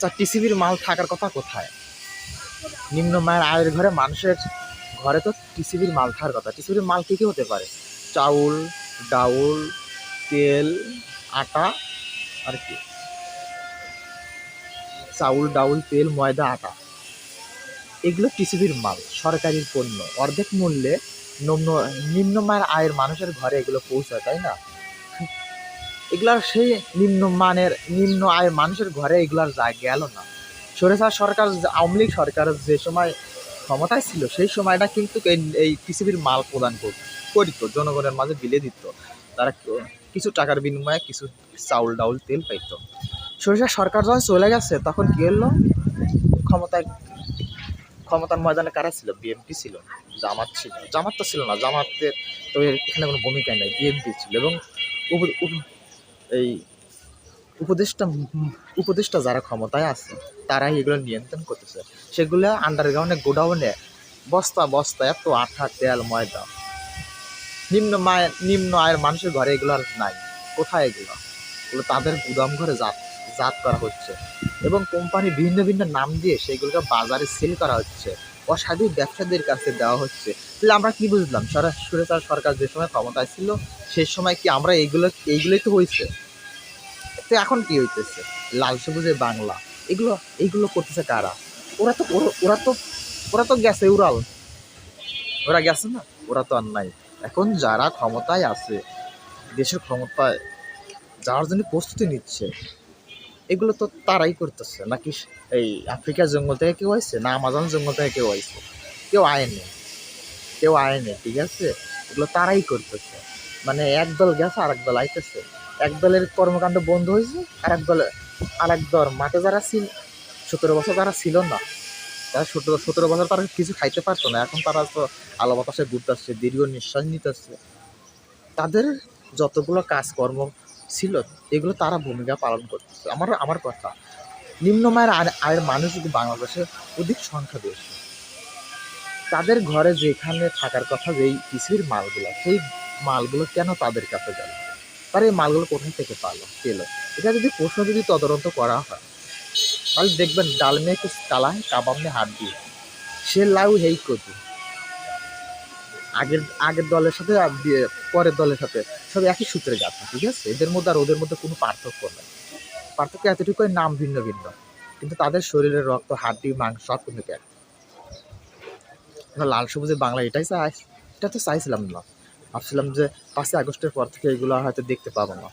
আচ্ছা, টিসিবির মাল থাকার কথা কোথায়? নিম্নমায়ের আয়ের ঘরে মানুষের ঘরে তো টিসিবির মাল থাকার কথা। টিসিবির মাল কী কী হতে পারে? চাউল, ডাউল, তেল, আটা, আর কি? চাউল, ডাউল, তেল, ময়দা, আটা, এগুলো টিসিবির মাল, সরকারি পণ্য। অর্ধেক মূল্যে নিম্ন নিম্নমায়ের আয়ের মানুষের ঘরে এগুলো পৌঁছায়, তাই না? এগুলার সেই নিম্ন আয়ের মানুষের ঘরে এগুলার গেল না। স্বৈরাচার সরকার, আওয়ামী লীগ সরকার যে সময় ক্ষমতায় ছিল, সেই সময়টা কিন্তু এই পৃথিবীর মাল প্রদান করিত, জনগণের মাঝে বিলে দিত। তারা কিছু টাকার বিনিময়ে কিছু চাউল ডাউল তেল পাইত। স্বৈরাচার সরকার যখন চলে গেছে, তখন কি হলো? ক্ষমতার ময়দানে কারা ছিল? বিএনপি ছিল, জামাত ছিল। জামাত তো ছিল না, জামাতের তো এখানে কোনো ভূমিকা নেই, বিএনপি ছিল। এবং এই উপদেষ্টা যারা ক্ষমতায় আছে, তারাই এগুলো নিয়ন্ত্রণ করতেছে। সেগুলো আন্ডারগ্রাউন্ডে গোডাউনে বস্তা বস্তা এত আঠা, তেল, ময়দা। নিম্ন আয়ের মানুষের ঘরে এগুলো আর নাই। কোথায় এগুলো? তাদের গুদাম ঘরে জাত করা হচ্ছে, এবং কোম্পানি ভিন্ন ভিন্ন নাম দিয়ে সেগুলোকে বাজারে সেল করা হচ্ছে, অসাধু ব্যবসায়ীদের কাছে দেওয়া হচ্ছে। তাহলে আমরা কি বুঝলাম? স্বৈরাচার সরকার যে সময় ক্ষমতায় ছিল, সেই সময় কি আমরা এইগুলোই তো হয়েছে? তো এখন কি হইতেছে? লাল সবুজে বাংলা, এইগুলো করতেছে কারা? ওরা তো ওরা তো ওরা তো গেছে উড়াল, ওরা গেছে না, ওরা তো আর নাই। এখন যারা ক্ষমতায় আছে, দেশের ক্ষমতায় যাওয়ার জন্য প্রস্তুতি নিচ্ছে, এগুলো তো তারাই করতেছে। নাকি এই আফ্রিকার জঙ্গল থেকে কেউ আইছে, না আমাজন জঙ্গল থেকে কেউ আইছে? কেউ আয়নি, ঠিক আছে? এগুলো তারাই করতেছে। মানে একদল গেছে, আর একদল আইতেছে। এক দলের কর্মকাণ্ড বন্ধ হয়েছে, আর এক দল মাঠে যারা ছিল 17 বছর, যারা ছিল না, তারা 17 বছর তারা কিছু খাইতে পারতো না, এখন তারা তো আলো বাতাসে ঘুরতেছে, দীর্ঘ নিঃশ্বাস নিতেছে। তাদের যতগুলো কাজকর্ম ছিল, এগুলো তারা ভূমিকা পালন করতেছে। আমার কথা, নিম্নমায়ের আয়ের মানুষ যদি বাংলাদেশে অধিক সংখ্যা বেশি, তাদের ঘরে যেখানে থাকার কথা, যেই পৃথিবীর মালগুলো, সেই মালগুলো কেন তাদের কাছে গেল? তার এই মালগুলো কোথায় থেকে পেলো? এটা যদি প্রশ্ন তদন্ত করা হয়, তাহলে দেখবেন ডাল মে কুছ কালা है, কাবাব মে হাড্ডি, সে লাউ হেই কচু। আগের দলের সাথে আর পরের দলের সাথে সব একই সূত্রে গাঁথা, ঠিক আছে? এদের মধ্যে আর ওদের মধ্যে কোনো পার্থক্য নেই। পার্থক্য এতটুকু, নাম ভিন্ন ভিন্ন, কিন্তু তাদের শরীরের রক্ত, হাড্ডি, মাংস সব কিন্তু এক। লাল সবুজে বাংলা এটা তো চাইছিলাম না। ভাবছিলাম যে 5ই আগস্টের পর থেকে এগুলো হয়তো দেখতে পাবো না।